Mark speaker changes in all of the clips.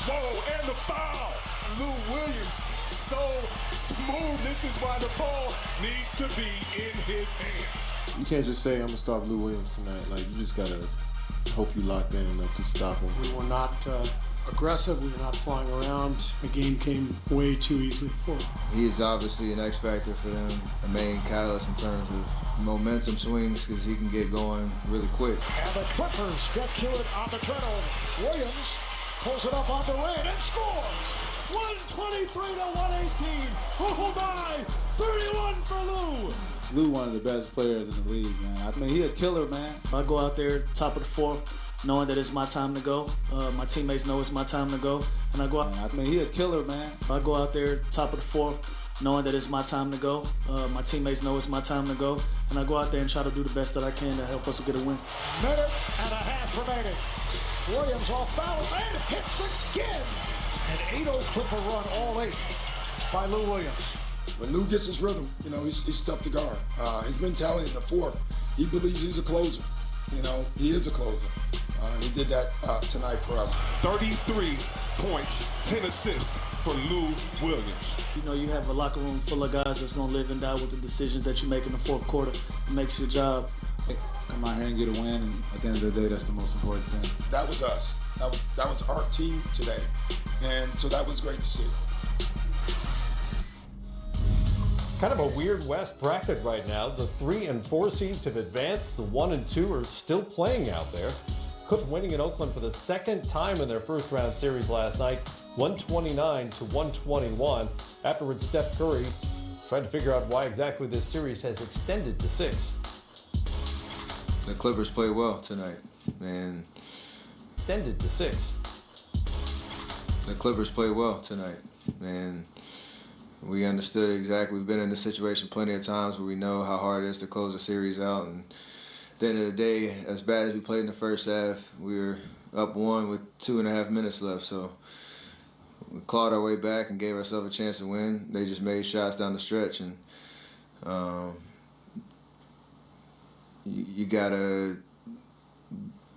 Speaker 1: Whoa, and the foul. Lou Williams, so smooth. This is why the ball needs to be in his hands.
Speaker 2: You can't just say, I'm going to stop Lou Williams tonight. Like, you just got to hope you locked in enough to stop him.
Speaker 3: We were not aggressive. We were not flying around. The game came way too easily for him.
Speaker 4: He is obviously an X factor for them, a main catalyst in terms of momentum swings because he can get going really quick.
Speaker 5: And the Clippers get to it on the turnover. Williams pulls it up on Durant and scores. 123 to 118. Oh my! 31 for Lou.
Speaker 6: Lou, one of the best players in the league, man. I mean, he a killer, man.
Speaker 7: I go out there, top of the fourth, knowing that it's my time to go. My teammates know it's my time to go, and I go out.
Speaker 6: I mean, he a killer, man.
Speaker 7: I go out there, top of the fourth, knowing that it's my time to go. My teammates know it's my time to go, and I go out there and try to do the best that I can to help us get a win.
Speaker 5: Minute and a half remaining. Williams off balance and hits again. An 8-0 Clipper run, all 8 by Lou Williams.
Speaker 8: When Lou gets his rhythm, you know, he's tough to guard. His mentality in the fourth, he believes he's a closer. You know, he is a closer. And he did that tonight for us.
Speaker 1: 33 points, 10 assists for Lou Williams.
Speaker 7: You know, you have a locker room full of guys that's going to live and die with the decisions that you make in the fourth quarter. It makes your job.
Speaker 6: Come out here and get a win, and at the end of the day, that's the most important thing.
Speaker 8: That was us. That was our team today. And so that was great to see.
Speaker 9: Kind of a weird West bracket right now. The 3 and 4 seeds have advanced. The 1 and 2 are still playing out there. Clips winning in Oakland for the second time in their first round series last night, 129 to 121. Afterwards, Steph Curry tried to figure out why exactly this series has extended to 6.
Speaker 4: The Clippers played well tonight, and
Speaker 9: Extended to 6.
Speaker 4: the Clippers played well tonight, and we understood exactly. We've been in this situation plenty of times where we know how hard it is to close a series out, and at the end of the day, as bad as we played in the first half, we were up 1 with 2.5 minutes left, so we clawed our way back and gave ourselves a chance to win. They just made shots down the stretch, and you gotta,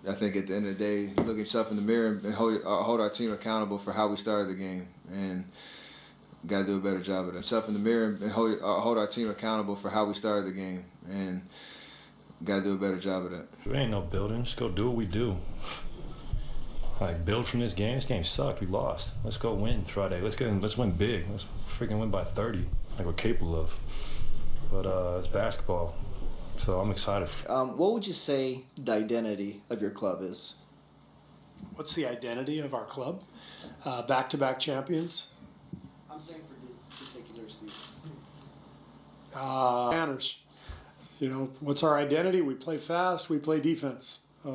Speaker 4: I think at the end of the day, look at yourself in the mirror and hold our team accountable for how we started the game, and got to do a better job of that. Yourself in the mirror and hold our team accountable for how we started the game, and got to do a better job of that.
Speaker 10: We ain't no building. Just go do what we do. Like, build from this game. This game sucked. We lost. Let's go win Friday. Let's win big. Let's freaking win by 30, like we're capable of. But it's basketball, so I'm excited.
Speaker 11: What would you say the identity of your club is?
Speaker 3: What's the identity of our club? Back-to-back champions.
Speaker 11: I'm saying for this particular season.
Speaker 3: Banners. You know, what's our identity? We play fast. We play defense. I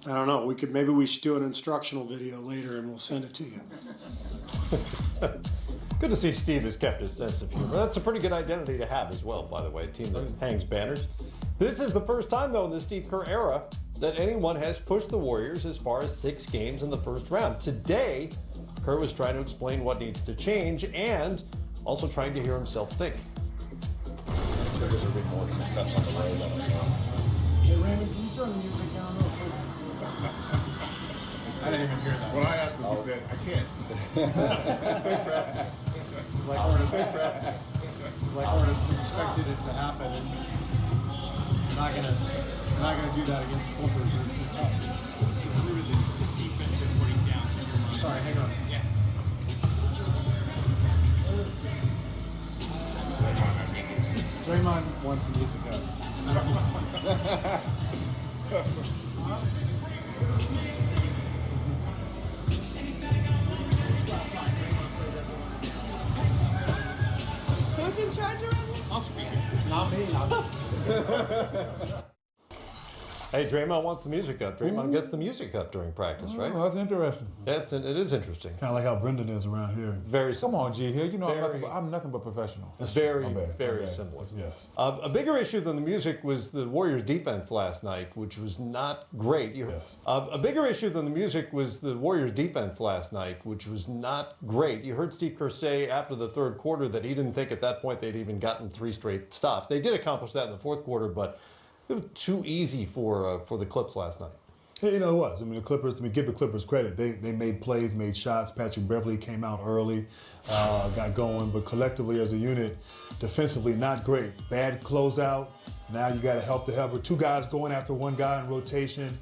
Speaker 3: don't know. Maybe we should do an instructional video later, and we'll send it to you.
Speaker 9: Good to see Steve has kept his sense of humor. That's a pretty good identity to have as well, by the way, a team that hangs banners. This is the first time, though, in the Steve Kerr era that anyone has pushed the Warriors as far as 6 games in the first round. Today, Kerr was trying to explain what needs to change and also trying to hear himself think.
Speaker 10: There's a bit more success on the road.
Speaker 3: Hey, Raymond, can you turn the music down real quick?
Speaker 2: I didn't even hear that. When I asked him, he said, I can't.
Speaker 3: Thanks for asking. Like I would have expected it to happen, and not gonna do that against Clippers. They're tough.
Speaker 12: The defensive breakdowns in your mind.
Speaker 3: Sorry, hang on.
Speaker 12: Yeah.
Speaker 6: Draymond wants the music up.
Speaker 13: Who's in charge around here?
Speaker 12: I'll speak.
Speaker 3: Not me.
Speaker 9: Hey, Draymond wants the music up. Draymond gets the music up during practice, right?
Speaker 6: Oh, that's interesting.
Speaker 9: It is interesting.
Speaker 6: Kind of like how Brendan is around here.
Speaker 9: Very
Speaker 6: Come
Speaker 9: similar.
Speaker 6: on, G. Here, you know I'm nothing but professional.
Speaker 9: Very,
Speaker 6: My bad.
Speaker 9: very similar.
Speaker 6: Yes.
Speaker 9: A bigger issue than the music was the Warriors' defense last night, which was not great.
Speaker 6: Yes.
Speaker 9: A bigger issue than the music was the Warriors' defense last night, which was not great. You heard Steve Kerr say after the third quarter that he didn't think at that point they'd even gotten 3 straight stops. They did accomplish that in the fourth quarter, but it was too easy for the Clips last night.
Speaker 6: You know, it was. I mean, the Clippers, give the Clippers credit. They made plays, made shots. Patrick Beverley came out early, got going, but collectively as a unit, defensively, not great. Bad closeout. Now you got to help the helper. 2 guys going after 1 guy in rotation,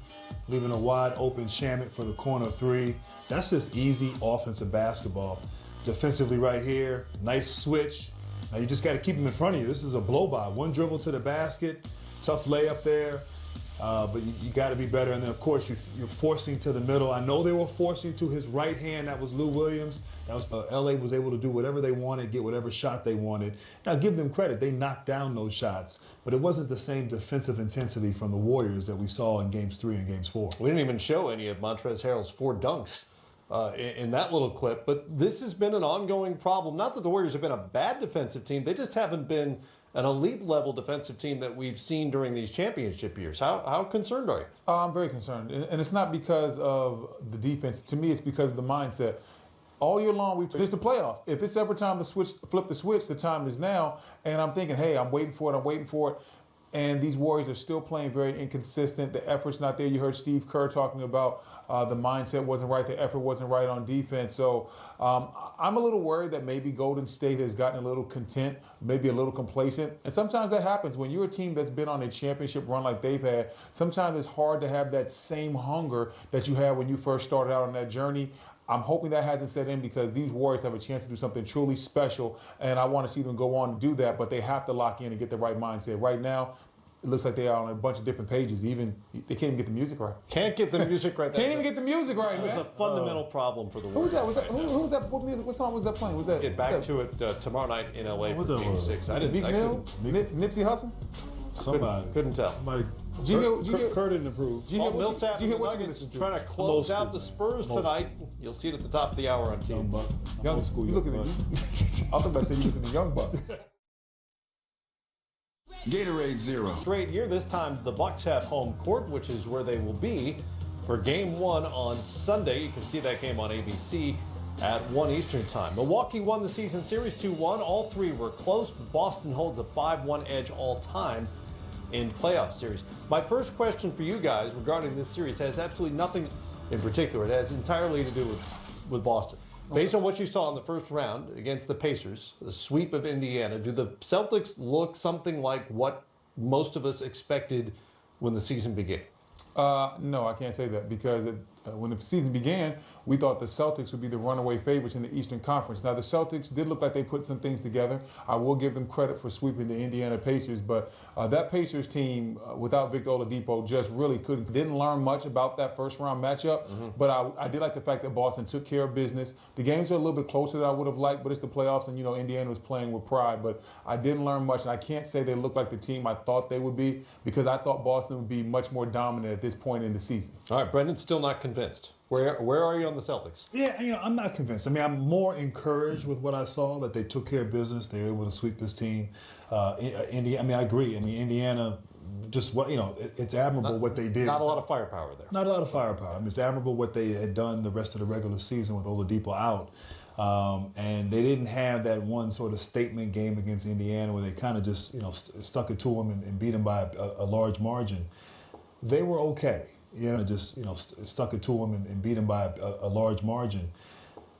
Speaker 6: leaving a wide open Shamet for the corner 3. That's just easy offensive basketball. Defensively right here, nice switch. Now you just got to keep him in front of you. This is a blow-by. 1 dribble to the basket, tough layup there. But you got to be better. And then, of course, you're forcing to the middle. I know they were forcing to his right hand. That was Lou Williams. That was LA was able to do whatever they wanted, get whatever shot they wanted. Now, give them credit. They knocked down those shots. But it wasn't the same defensive intensity from the Warriors that we saw in Games 3 and Games 4.
Speaker 9: We didn't even show any of Montrezl Harrell's 4 dunks in that little clip. But this has been an ongoing problem. Not that the Warriors have been a bad defensive team. They just haven't been an elite-level defensive team that we've seen during these championship years. How concerned are you?
Speaker 13: I'm very concerned. And it's not because of the defense. To me, it's because of the mindset. All year long, it's the playoffs. If it's ever time to flip the switch, the time is now. And I'm thinking, hey, I'm waiting for it. And these Warriors are still playing very inconsistent. The effort's not there. You heard Steve Kerr talking about the mindset wasn't right, the effort wasn't right on defense. So I'm a little worried that maybe Golden State has gotten a little content, maybe a little complacent. And sometimes that happens. When you're a team that's been on a championship run like they've had, sometimes it's hard to have that same hunger that you had when you first started out on that journey. I'm hoping that hasn't set in because these Warriors have a chance to do something truly special, and I want to see them go on to do that, but they have to lock in and get the right mindset. Right now, it looks like they are on a bunch of different pages. Even they can't even get the music right.
Speaker 9: Can't get the music right.
Speaker 13: Can't even get the music right, man.
Speaker 9: It's a fundamental problem for the Warriors.
Speaker 13: Who's that? Who's that? What music? What song was that playing? Was that?
Speaker 9: Get back to it tomorrow night in LA for Game 6. I
Speaker 13: Meek Mill? Nipsey Hussle?
Speaker 6: Somebody.
Speaker 9: Couldn't tell.
Speaker 6: Kerr didn't approve.
Speaker 9: Millsap and the Nuggets trying to close out the Spurs tonight. You'll see it at the top of the hour on TV.
Speaker 13: Young School. You looking at me? I was about to say you listen to Young Buck.
Speaker 14: Gatorade Zero.
Speaker 9: Straight year. This time the Bucks have home court, which is where they will be for Game 1 on Sunday. You can see that game on ABC at 1 Eastern time. Milwaukee won the season series 2-1. All 3 were close. Boston holds a 5-1 edge all time in playoff series. My first question for you guys regarding this series has absolutely nothing in particular. It has entirely to do with Boston. Based on what you saw in the first round against the Pacers, the sweep of Indiana, do the Celtics look something like what most of us expected when the season began?
Speaker 13: No, I can't say that because when the season began, we thought the Celtics would be the runaway favorites in the Eastern Conference. Now, the Celtics did look like they put some things together. I will give them credit for sweeping the Indiana Pacers, but that Pacers team without Victor Oladipo just really didn't learn much about that first-round matchup, but I did like the fact that Boston took care of business. The games are a little bit closer than I would have liked, but it's the playoffs, and, Indiana was playing with pride, but I didn't learn much, and I can't say they looked like the team I thought they would be because I thought Boston would be much more dominant at this point in the season.
Speaker 9: All right, Brendan's still not convinced. Where are you on the Celtics?
Speaker 6: Yeah, I'm not convinced. I mean, I'm more encouraged with what I saw, that they took care of business. They were able to sweep this team. I agree. I mean, Indiana, just it's admirable what they did.
Speaker 9: Not a lot of firepower there.
Speaker 6: Not a lot of firepower. I mean, it's admirable what they had done the rest of the regular season with Oladipo out. And they didn't have that one sort of statement game against Indiana where they kind of just, stuck it to them and beat them by a large margin. They were okay. Stuck it to them and beat them by a large margin.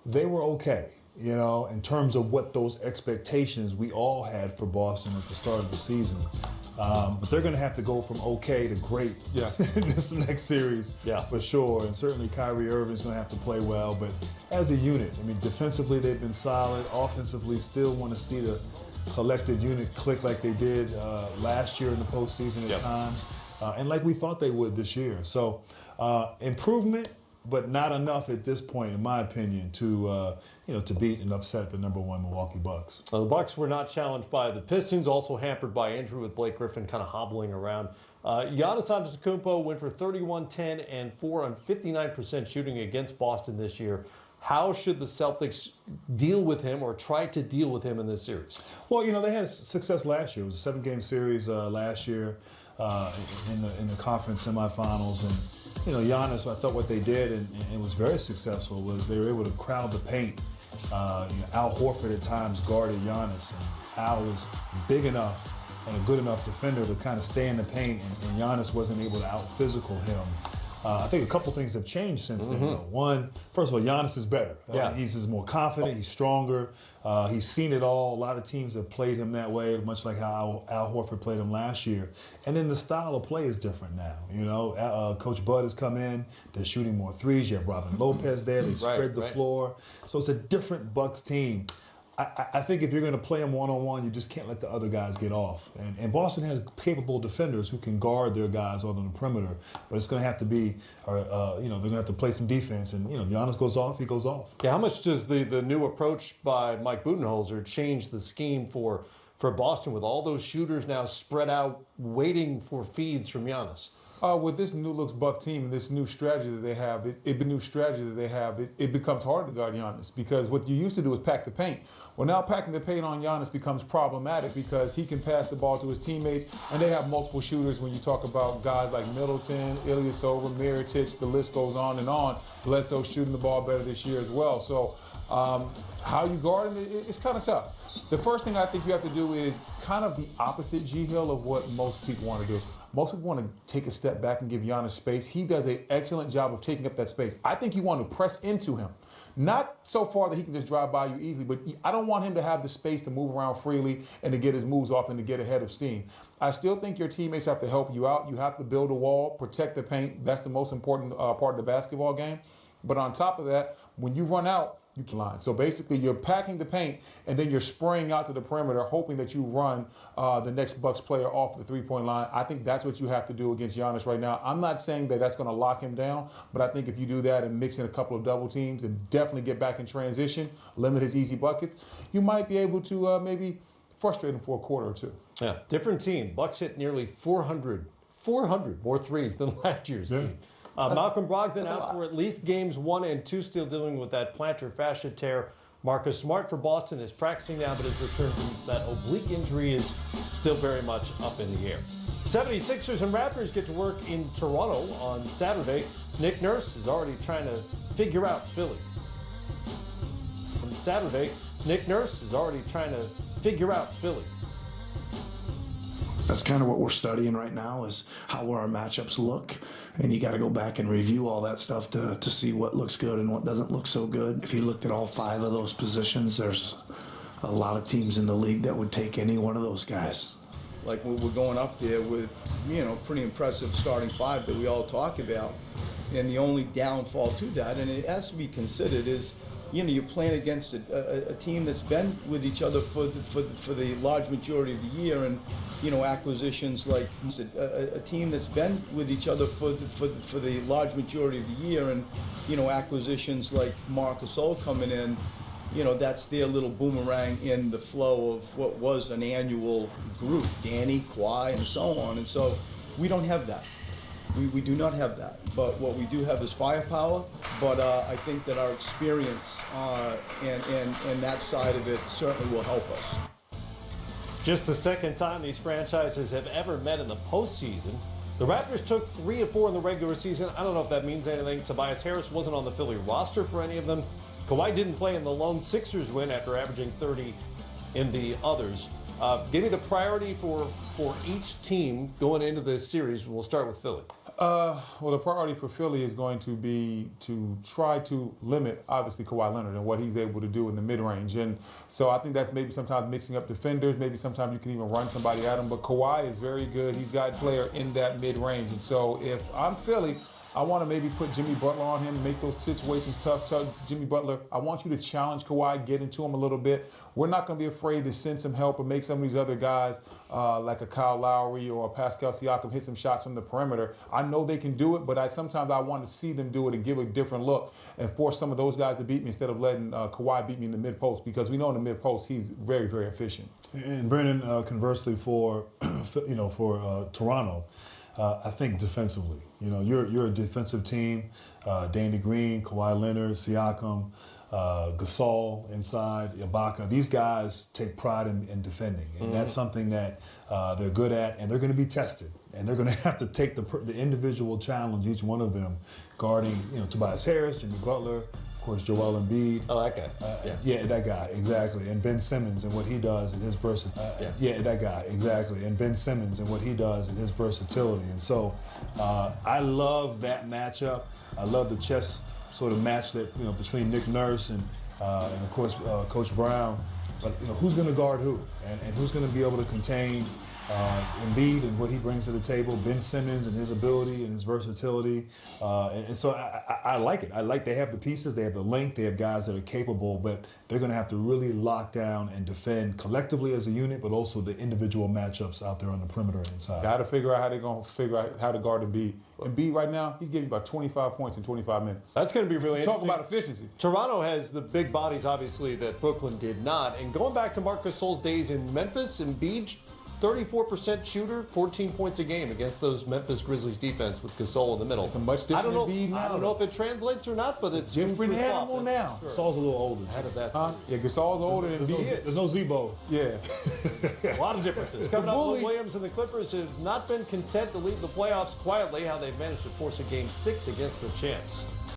Speaker 6: They were okay, in terms of what those expectations we all had for Boston at the start of the season. But they're going to have to go from okay to great in this next series for sure. And certainly Kyrie Irving's going to have to play well. But as a unit, I mean, defensively they've been solid. Offensively, still want to see the collective unit click like they did last year in the postseason at times. And like we thought they would this year. So improvement, but not enough at this point, in my opinion, to beat and upset the #1 Milwaukee Bucks.
Speaker 9: Well, the Bucks were not challenged by the Pistons, also hampered by injury with Blake Griffin kind of hobbling around. Giannis Antetokounmpo went for 31, 10, and 4 on 59% shooting against Boston this year. How should the Celtics deal with him or try to deal with him in this series? Well,
Speaker 6: they had success last year. It was a 7-game series last year. In the conference semifinals, and Giannis, I thought what they did and it was very successful was they were able to crowd the paint. Al Horford at times guarded Giannis, and Al was big enough and a good enough defender to kind of stay in the paint, and Giannis wasn't able to out-physical him. I think a couple things have changed since then. Though. One, first of all, Giannis is better. He's just more confident. He's stronger. He's seen it all. A lot of teams have played him that way, much like how Al Horford played him last year. And then the style of play is different now. You know, Coach Bud has come in. They're shooting more threes. You have Robin Lopez there. They spread the floor. So it's a different Bucks team. I think if you're going to play them one-on-one, you just can't let the other guys get off. And Boston has capable defenders who can guard their guys on the perimeter, but it's going to have to be, they're going to have to play some defense. And, Giannis goes off, he goes off.
Speaker 9: Yeah, how much does the new approach by Mike Budenholzer change the scheme for Boston with all those shooters now spread out waiting for feeds from Giannis?
Speaker 13: With this new looks Buck team and this new strategy that they have, it becomes hard to guard Giannis because what you used to do is pack the paint. Well, now packing the paint on Giannis becomes problematic because he can pass the ball to his teammates, and they have multiple shooters. When you talk about guys like Middleton, Ilyasova, Mirotic, the list goes on and on. Bledsoe's shooting the ball better this year as well. So how you guard him, it's kind of tough. The first thing I think you have to do is kind of the opposite, G Hill, of what most people want to do. Most people want to take a step back and give Giannis space. He does an excellent job of taking up that space. I think you want to press into him. Not so far that he can just drive by you easily, but I don't want him to have the space to move around freely and to get his moves off and to get ahead of steam. I still think your teammates have to help you out. You have to build a wall, protect the paint. That's the most important part of the basketball game. But on top of that, when you run out, you can line. So basically, you're packing the paint, and then you're spraying out to the perimeter, hoping that you run the next Bucks player off the three-point line. I think that's what you have to do against Giannis right now. I'm not saying that that's going to lock him down, but I think if you do that and mix in a couple of double teams and definitely get back in transition, limit his easy buckets, you might be able to maybe frustrate him for a quarter or two.
Speaker 9: Yeah, different team. Bucks hit nearly 400 more threes than last year's team. Malcolm Brogdon out for at least games 1 and 2, still dealing with that plantar fascia tear. Marcus Smart for Boston is practicing now, but his return from that oblique injury is still very much up in the air. 76ers and Raptors get to work in Toronto on Saturday. Nick Nurse is already trying to figure out Philly. On Saturday, Nick Nurse is already trying to figure out Philly.
Speaker 14: That's kind of what we're studying right now, is how our matchups look. And you got to go back and review all that stuff to see what looks good and what doesn't look so good. If you looked at all 5 of those positions, there's a lot of teams in the league that would take any one of those guys.
Speaker 15: Like we're going up there with, pretty impressive starting 5 that we all talk about. And the only downfall to that, and it has to be considered, is you're playing against a team that's been with each other for the large majority of the year, and acquisitions like a team that's been with each other for the large majority of the year, and acquisitions like Marc Gasol coming in, that's their little boomerang in the flow of what was an annual group, Danny, Kawhi, and so on. And so we don't have that. We do not have that, but what we do have is firepower. But I think that our experience and that side of it certainly will help us.
Speaker 9: Just the second time these franchises have ever met in the postseason. The Raptors took 3 of 4 in the regular season. I don't know if that means anything. Tobias Harris wasn't on the Philly roster for any of them. Kawhi didn't play in the lone Sixers win after averaging 30 in the others. Give me the priority for each team going into this series. We'll start with Philly.
Speaker 13: Well, the priority for Philly is going to be to try to limit, obviously, Kawhi Leonard and what he's able to do in the mid-range. And so I think that's maybe sometimes mixing up defenders. Maybe sometimes you can even run somebody at him. But Kawhi is very good. He's got a player in that mid-range. And so if I'm Philly, I want to maybe put Jimmy Butler on him, make those situations tough. Jimmy Butler, I want you to challenge Kawhi, get into him a little bit. We're not going to be afraid to send some help or make some of these other guys like a Kyle Lowry or a Pascal Siakam hit some shots from the perimeter. I know they can do it, but sometimes I want to see them do it and give a different look and force some of those guys to beat me instead of letting Kawhi beat me in the mid-post, because we know in the mid-post he's very, very efficient.
Speaker 6: And Brendan, conversely for Toronto, I think defensively, you're a defensive team. Danny Green, Kawhi Leonard, Siakam, Gasol inside, Ibaka. These guys take pride in defending, and that's something that they're good at, and they're going to be tested, and they're going to have to take the individual challenge, each one of them, guarding Tobias Harris, Jimmy Butler, course, Joel Embiid.
Speaker 9: Oh, that guy.
Speaker 6: Yeah, that guy, exactly. And Ben Simmons and what he does and his versatility. That guy, exactly. And Ben Simmons and what he does and his versatility. And so I love that matchup. I love the chess sort of match that, between Nick Nurse and of course, Coach Brown. But, who's going to guard who? And who's going to be able to contain Embiid and what he brings to the table, Ben Simmons and his ability and his versatility. And so I like it. I like they have the pieces, they have the length, they have guys that are capable, but they're going to have to really lock down and defend collectively as a unit, but also the individual matchups out there on the perimeter and inside.
Speaker 13: Got to figure out how they're going to figure out how to guard Embiid. Embiid right now, he's giving about 25 points in 25 minutes.
Speaker 9: That's going to be really
Speaker 13: Talk
Speaker 9: interesting.
Speaker 13: about efficiency.
Speaker 9: Toronto has the big bodies, obviously, that Brooklyn did not. And going back to Marc Gasol's days in Memphis, Embiid, 34% shooter, 14 points a game against those Memphis Grizzlies defense with Gasol in the middle.
Speaker 13: It's a much different Embiid now.
Speaker 9: I don't know if it translates or not, but it's
Speaker 13: different animal now.
Speaker 6: Gasol's a little older.
Speaker 9: How did that?
Speaker 13: Yeah, Gasol's older than Embiid.
Speaker 6: There's no Zebo.
Speaker 9: Yeah. A lot of differences. Coming up, Lou Williams and the Clippers have not been content to lead the playoffs quietly, how they've managed to force a Game 6 against the champs.